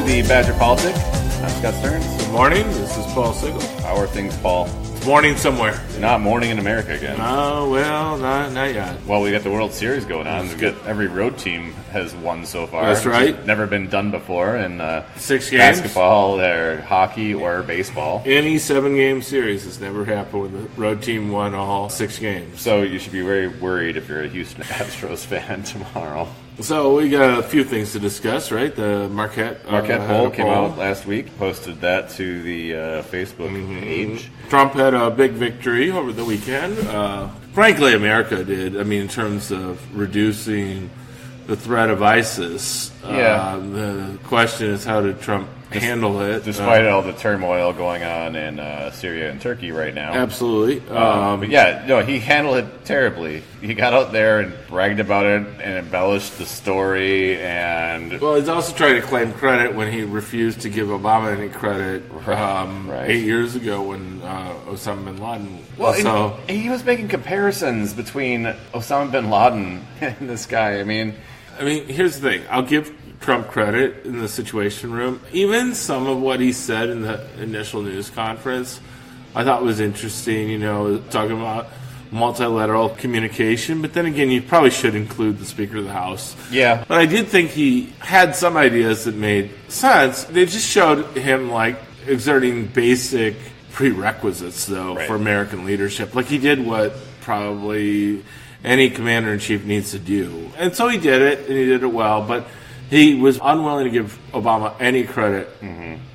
the Badger Politic. I'm Scott Stearns. Good morning. This is Paul Sigel. How are things, Paul? It's morning somewhere. Not morning in America again. Oh, well, not yet. Well, we got the World Series going on. We've got every road team has won so far. That's right. Never been done before in 6 games? basketball, or hockey, or baseball. Any 7-game series has never happened when the road team won all 6 games. So you should be very worried if you're a Houston Astros fan tomorrow. So we got a few things to discuss, right? The Marquette poll came out last week. Posted that to the Facebook page. Trump had a big victory over the weekend. Frankly, America did. I mean, in terms of reducing the threat of ISIS. The question is, how did Trump handle it? Despite all the turmoil going on in Syria and Turkey right now. Absolutely. He handled it terribly. He got out there and bragged about it and embellished the story. Well, he's also trying to claim credit when he refused to give Obama any credit 8 years ago when Osama bin Laden. Well, he was making comparisons between Osama bin Laden and this guy. I mean, here's the thing. I'll give Trump credit in the Situation Room. Even some of what he said in the initial news conference, I thought was interesting, talking about multilateral communication. But then again, you probably should include the Speaker of the House. Yeah. But I did think he had some ideas that made sense. They just showed him, exerting basic prerequisites, though, for American leadership. Like, he did what probably any commander-in-chief needs to do. And so he did it, and he did it well, but he was unwilling to give Obama any credit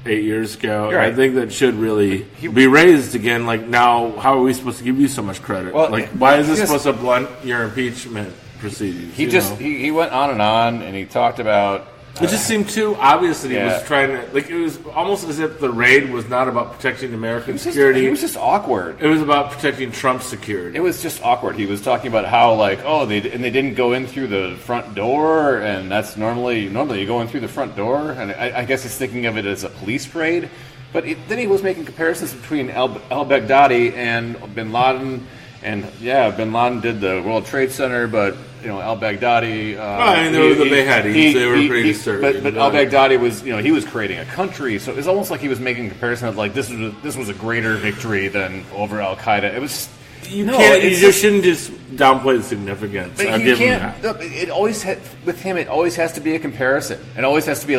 8 years ago. Right. I think that should really be raised again. Now, how are we supposed to give you so much credit? Well, why is this supposed to blunt your impeachment proceedings? He went on, and he talked about... It just seemed too obvious that he was trying to... it was almost as if the raid was not about protecting American security. It was just awkward. It was about protecting Trump's security. It was just awkward. He was talking about how, they didn't go in through the front door, and that's normally you go in through the front door, and I guess he's thinking of it as a police raid. But then he was making comparisons between al-Baghdadi and bin Laden, and bin Laden did the World Trade Center, but... al-Baghdadi... they were the beheadings. They were pretty disturbing. But al-Baghdadi was, he was creating a country, so it was almost like he was making a comparison of, this was a greater victory than over al-Qaeda. It was... You just shouldn't just downplay the significance. But you can't... It always with him, it always has to be a comparison. It always has to be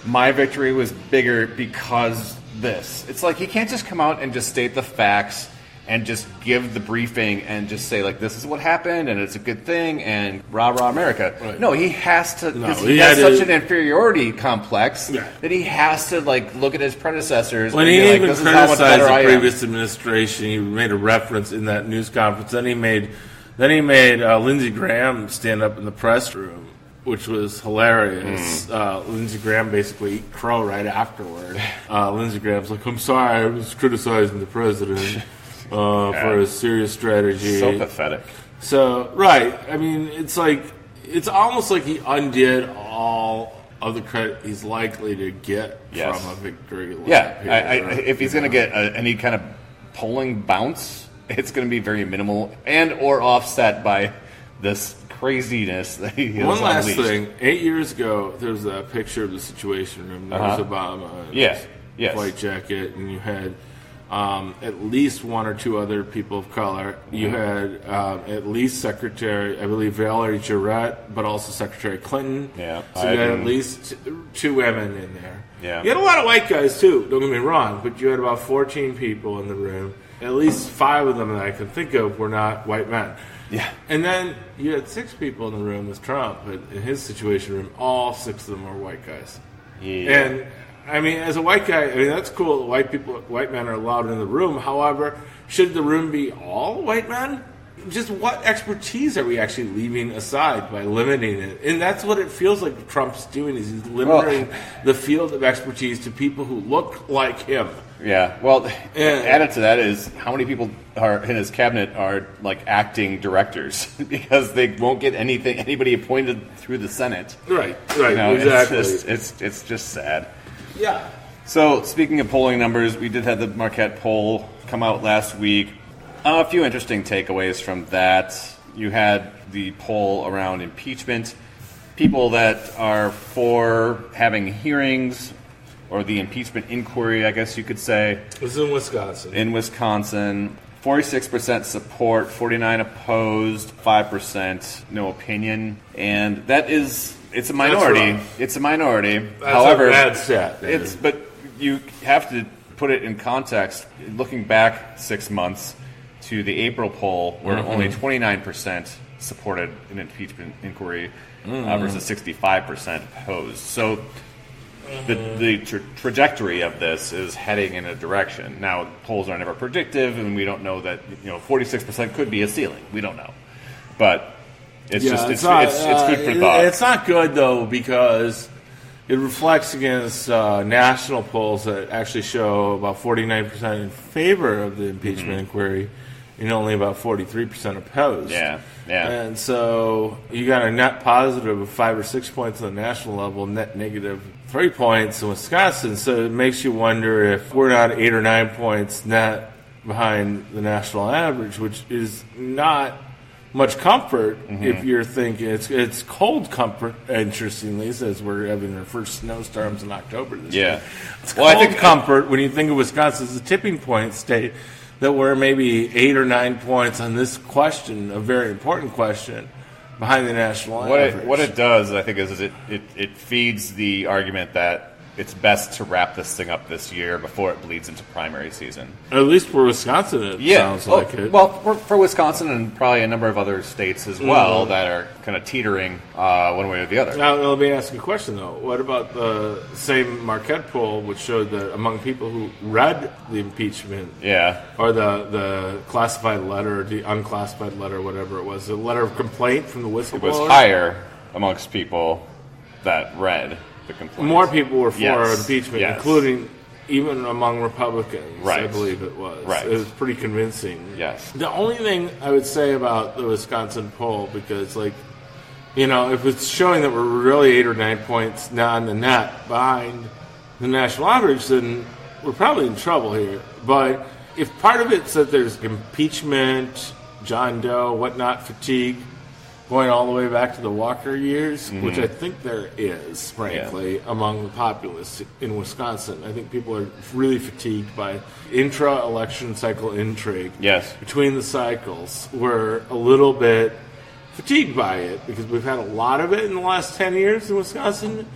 my victory was bigger because this. It's like, he can't just come out and just state the facts and just give the briefing and just say, this is what happened, and it's a good thing, and rah-rah America. Right. No, he has to, because he has such an inferiority complex that he has to, look at his predecessors when and he be even this is how much criticized better the I am. previous administration, he made a reference in that news conference. Then he made Lindsey Graham stand up in the press room, which was hilarious. Lindsey Graham basically eat crow right afterward. Lindsey Graham's like, I'm sorry, I was criticizing the president. For his serious strategy. So pathetic. So, right. It's almost like he undid all of the credit he's likely to get from a victory. If he's going to get any kind of polling bounce, it's going to be very minimal and or offset by this craziness that he has One last unleashed. thing. 8 years ago, there was a picture of the Situation Room. There was Obama in his white jacket, and you had... at least one or two other people of color. You had at least Secretary, I believe, Valerie Jarrett, but also Secretary Clinton. Yeah, so you had at least two women in there. Yeah. You had a lot of white guys, too, don't get me wrong, but you had about 14 people in the room. At least 5 of them that I can think of were not white men. Yeah. And then you had 6 people in the room with Trump, but in his Situation Room, all 6 of them were white guys. Yeah. And as a white guy, that's cool. White men are allowed in the room. However, should the room be all white men? Just what expertise are we actually leaving aside by limiting it? And that's what it feels like Trump's doing, is he's limiting the field of expertise to people who look like him. Yeah. Well, added to that is how many people are in his cabinet are acting directors because they won't get anybody appointed through the Senate. Right. Exactly. It's just sad. Yeah. So, speaking of polling numbers, we did have the Marquette poll come out last week. A few interesting takeaways from that. You had the poll around impeachment. People that are for having hearings or the impeachment inquiry, I guess you could say. It was in Wisconsin. 46% support, 49% opposed, 5% no opinion, and it's a minority. It's a minority. That's However, a bad stat. But you have to put it in context. Looking back 6 months to the April poll, where only 29% supported an impeachment inquiry versus 65% opposed. So the trajectory of this is heading in a direction. Now, polls are never predictive, and we don't know that 46% could be a ceiling. We don't know, but it's good for thought. It's not good though, because it reflects against national polls that actually show about 49% in favor of the impeachment inquiry and only about 43% opposed. Yeah. And so you got a net positive of 5 or 6 points on the national level, net negative 3 points in Wisconsin. So it makes you wonder if we're not 8 or 9 points net behind the national average, which is not much comfort if you're thinking it's cold comfort. Interestingly, as we're having our first snowstorms in October this year. It's cold comfort when you think of Wisconsin as a tipping point state, that we're maybe 8 or 9 points on this question, a very important question, behind the national average. What it does, I think, is it feeds the argument that it's best to wrap this thing up this year before it bleeds into primary season. At least for Wisconsin, it sounds like it. Well, for Wisconsin and probably a number of other states as well that are kind of teetering one way or the other. Now, let me ask you a question, though. What about the same Marquette poll, which showed that among people who read the impeachment, or the classified letter, the unclassified letter, whatever it was, the letter of complaint from the whistleblower? It was higher amongst people that read the complaint. More people were for impeachment, including even among Republicans, I believe it was. It was pretty convincing. Yes. The only thing I would say about the Wisconsin poll, because, if it's showing that we're really 8 or 9 points now on the net behind the national average, then we're probably in trouble here. But if part of it's that there's impeachment, John Doe, whatnot, fatigue, going all the way back to the Walker years, which I think there is, frankly, among the populace in Wisconsin. I think people are really fatigued by intra-election cycle intrigue. Between the cycles, we're a little bit fatigued by it because we've had a lot of it in the last 10 years in Wisconsin.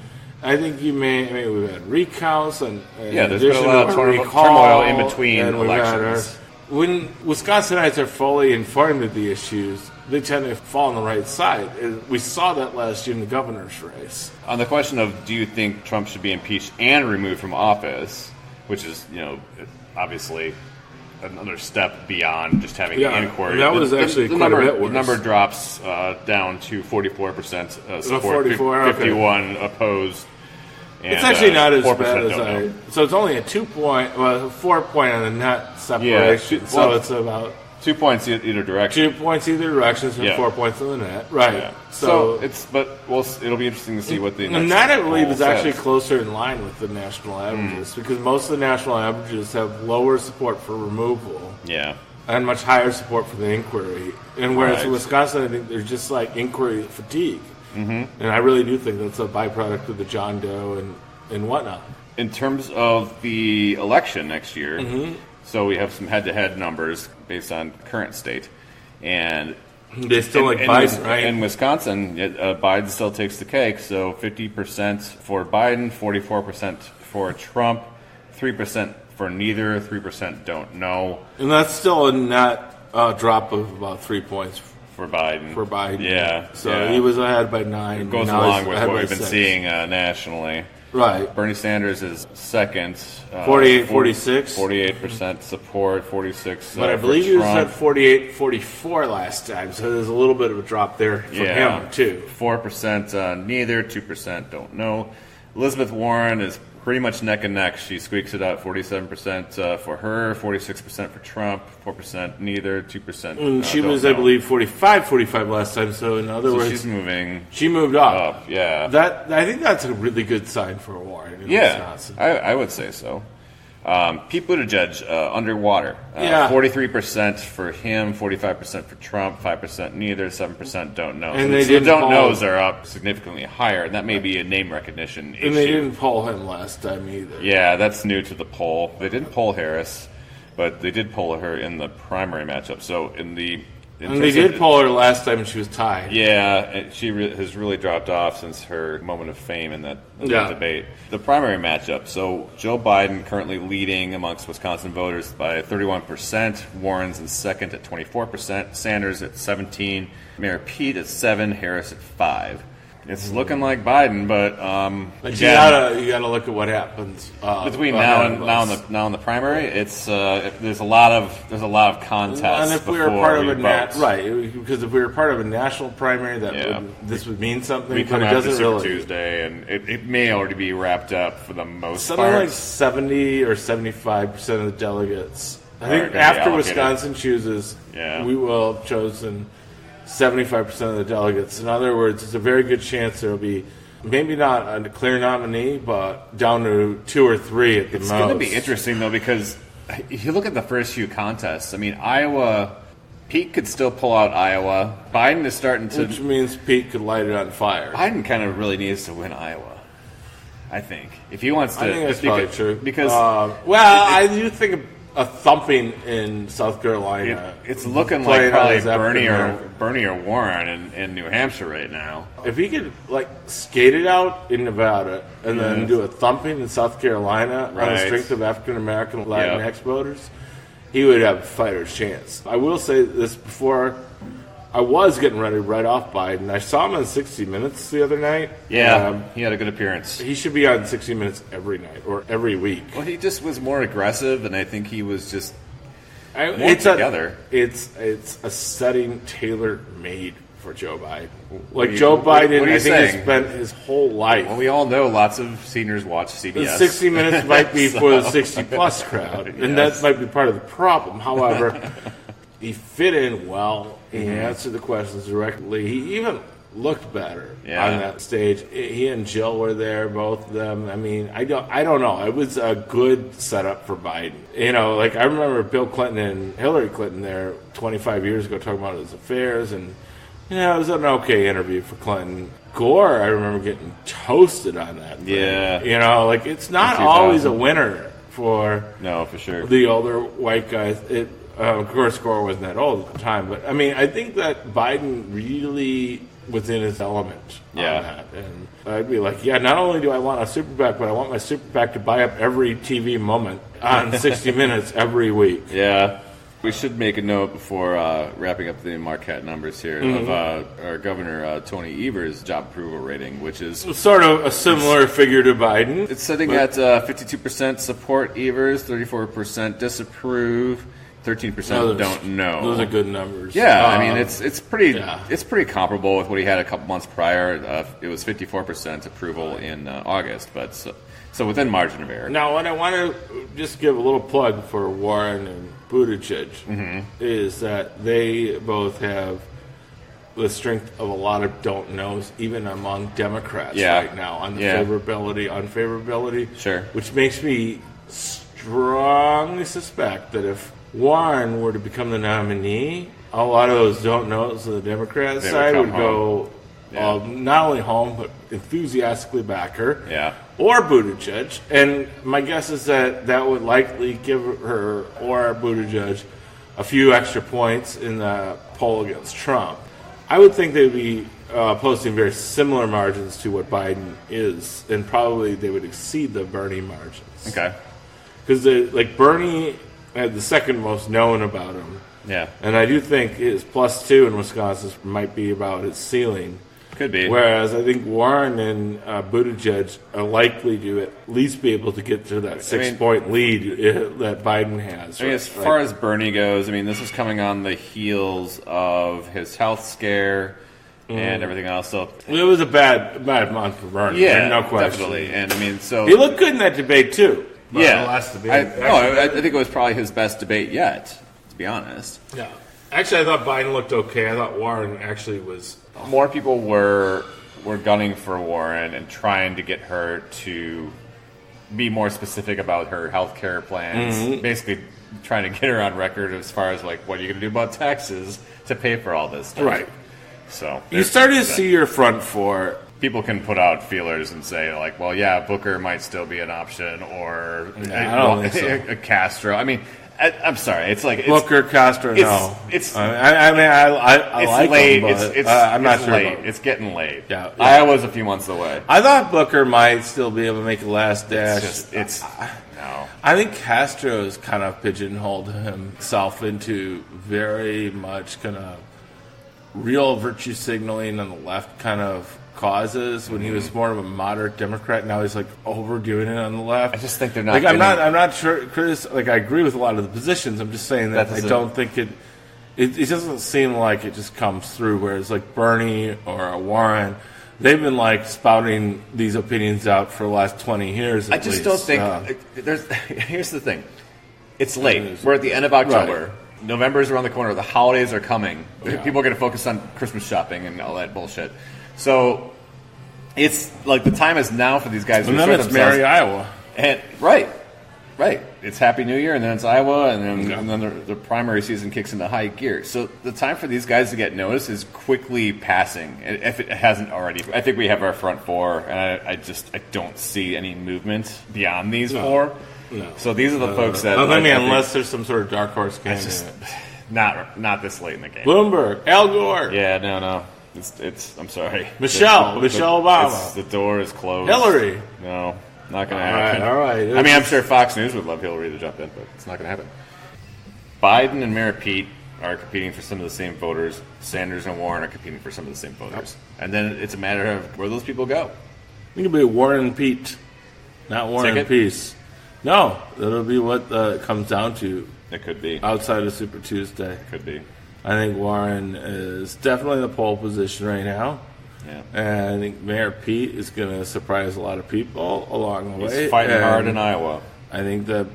I think we've had recounts and there's been a lot of turmoil in between elections. When Wisconsinites are fully informed of the issues, they tend to fall on the right side. We saw that last year in the governor's race. On the question of do you think Trump should be impeached and removed from office, which is, obviously another step beyond just having an inquiry. That was actually quite a bit worse. The number drops down to 44% support, 51 opposed. And, it's actually not as bad as So it's only a 4 point on the net separation. So it's about 2 points either direction. 2 points either direction, and 4 points on the net. Right. Yeah. So it'll be interesting to see what the next net, I believe, is actually closer in line with the national averages because most of the national averages have lower support for removal. And much higher support for the inquiry. And whereas in Wisconsin, I think there's just inquiry fatigue. And I really do think that's a byproduct of the John Doe and whatnot. In terms of the election next year, so we have some head-to-head numbers based on current state, and they still Biden, right? In Wisconsin, Biden still takes the cake. So 50% for Biden, 44% for Trump, 3% for neither, 3% don't know, and that's still a net drop of about 3 points. For Biden. So he was ahead by 9. It goes along with what we've been seeing nationally. Right. Bernie Sanders is second. 46. 48% support, 46 But I believe he was at 48-44 last time, so there's a little bit of a drop there from him, too. 4% neither, 2% don't know. Elizabeth Warren is pretty much neck and neck. She squeaks it out, 47% for her, 46% for Trump, 4% neither, 2%. And she was, I believe, 45 last time. So in other words, she's moving. She moved up. Yeah. I think that's a really good sign for Warren in Wisconsin. I would say so. Pete Buttigieg, underwater. 43% for him, 45% for Trump, 5% neither, 7% don't know. And the don't knows are up significantly higher, and that may be a name recognition issue. And they didn't poll him last time either. Yeah, that's new to the poll. They didn't poll Harris, but they did poll her in the primary matchup. So and they did poll her last time and she was tied. Yeah, she has really dropped off since her moment of fame in that debate. The primary matchup. So Joe Biden currently leading amongst Wisconsin voters by 31%. Warren's in second at 24%. Sanders at 17%. Mayor Pete at 7%. Harris at 5%. It's looking like Biden, but you gotta look at what happens between now and the primary. It's there's a lot of contest. And if we were part of because if we were part of a national primary, this would mean something. We come but it after doesn't Super really. Tuesday, and it may already be wrapped up for the most Something part. like 70 or 75% of the delegates. I think after Wisconsin chooses, we will have chosen 75% of the delegates. In other words, it's a very good chance there will be maybe not a clear nominee, but down to 2 or 3 at the most. It's going to be interesting, though, because if you look at the first few contests, I mean, Iowa, Pete could still pull out Iowa. Biden is starting to... Which means Pete could light it on fire. Biden kind of really needs to win Iowa, I think. If he wants to... I think that's probably true. Because... I do think a thumping in South Carolina. It's looking like probably Bernie or Warren in New Hampshire right now. If he could skate it out in Nevada and then do a thumping in South Carolina on the strength of African American Latinx voters, he would have a fighter's chance. I will say this before. I was getting ready right off Biden. I saw him on 60 Minutes the other night. Yeah, he had a good appearance. He should be on 60 Minutes every night or every week. Well, he just was more aggressive, and I think he was just more together. It's a setting tailor-made for Joe Biden. Joe Biden, I think, has spent his whole life. Well, we all know lots of seniors watch CBS. 60 Minutes might be for the 60-plus crowd, and that might be part of the problem. However... He fit in well. He answered the questions directly. He even looked better on that stage. He and Jill were there, both of them. I mean, I don't know. It was a good setup for Biden. I remember Bill Clinton and Hillary Clinton there 25 years ago talking about his affairs, and it was an okay interview for Clinton. Gore, I remember getting toasted on that. Yeah. It's not always a winner for sure. The older white guys. Of course, Gore wasn't that old at the time, but I think that Biden really was in his element on that. And I'd be like, not only do I want a super PAC, but I want my super PAC to buy up every TV moment on 60 Minutes every week. Yeah. We should make a note before wrapping up the Marquette numbers here of our Governor Tony Evers' job approval rating, which is sort of a similar figure to Biden. It's sitting at 52% support Evers, 34% disapprove. 13% don't know. Those are good numbers. Yeah, I mean it's pretty comparable with what he had a couple months prior. It was 54% approval in August, but so within margin of error. Now, what I want to just give a little plug for Warren and Buttigieg is that they both have the strength of a lot of don't knows, even among Democrats right now, on the favorability, unfavorability. Sure. Which makes me strongly suspect that if Warren were to become the nominee, a lot of those don't knows on the Democrat side would go not only home, but enthusiastically back her. Yeah. Or Buttigieg. And my guess is that would likely give her or Buttigieg a few extra points in the poll against Trump. I would think they'd be posting very similar margins to what Biden is, and probably they would exceed the Bernie margins. Okay. Because Bernie had the second most known about him. Yeah. And I do think his +2 in Wisconsin might be about his ceiling. Could be. Whereas I think Warren and Buttigieg are likely to at least be able to get to that 6-point lead that Biden has. As far as Bernie goes, this is coming on the heels of his health scare and everything else. So it was a bad month for Bernie. Yeah, no question. Definitely. And he looked good in that debate too. The last debate. I think it was probably his best debate yet, to be honest. Yeah. Actually, I thought Biden looked okay. I thought Warren actually was... More people were gunning for Warren and trying to get her to be more specific about her health care plans. Basically, trying to get her on record as far as like, what are you going to do about taxes to pay for all this stuff? Right. So you started to see your front four. People can put out feelers and say like, well, yeah, Booker might still be an option, or I don't think so. a Castro. I mean, I'm sorry. It's like Booker, Castro. No, it's. I mean, I it's like late. them, but I'm not sure. late. It's getting late. Yeah. Iowa's a few months away. I thought Booker might still be able to make a last dash. No. I think Castro has kind of pigeonholed himself into very much kind of real virtue signaling on the left kind of causes when he was more of a moderate Democrat. Now he's like overdoing it on the left. I just think they're not. Like I'm not sure. Like I agree with a lot of the positions. I'm just saying that I don't think it doesn't seem like it just comes through. Whereas like Bernie or Warren, they've been like spouting these opinions out for the last 20 years. I just don't think there's. Here's the thing. It's late. We're at the end of October. Right. November's around the corner. The holidays are coming. Yeah. People are going to focus on Christmas shopping and all that bullshit. So it's like the time is now for these guys to and then it's Merry Iowa. And right. It's Happy New Year, and then it's Iowa, and then the primary season kicks into high gear. So the time for these guys to get noticed is quickly passing, if it hasn't already. I think we have our front four, and I don't see any movement beyond these four. No. So these are the folks that. Unless there's some sort of dark horse candidate. Not this late in the game. Bloomberg, Al Gore. Yeah, no. It's. I'm sorry. Michelle Obama. The door is closed. Hillary. No, not going to happen. All right. I mean, I'm sure Fox News would love Hillary to jump in, but it's not going to happen. Biden and Mayor Pete are competing for some of the same voters. Sanders and Warren are competing for some of the same voters. And then it's a matter of where those people go. It could be Warren and Pete, not Warren and Peace. No, that'll be what it comes down to. It could be. Outside of Super Tuesday. It could be. I think Warren is definitely in the pole position right now. Yeah. And I think Mayor Pete is going to surprise a lot of people along the way. He's fighting hard in Iowa. I think that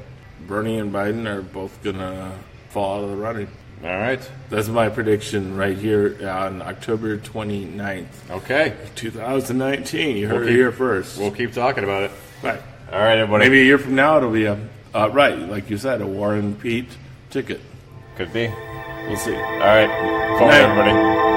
Bernie and Biden are both going to fall out of the running. All right. That's my prediction right here on October 29th. Okay. 2019. You heard it here first. We'll keep talking about it. Right. All right, everybody. Maybe a year from now it'll be right, like you said, a Warren Pete ticket. Could be. We'll see. All right. Phone everybody.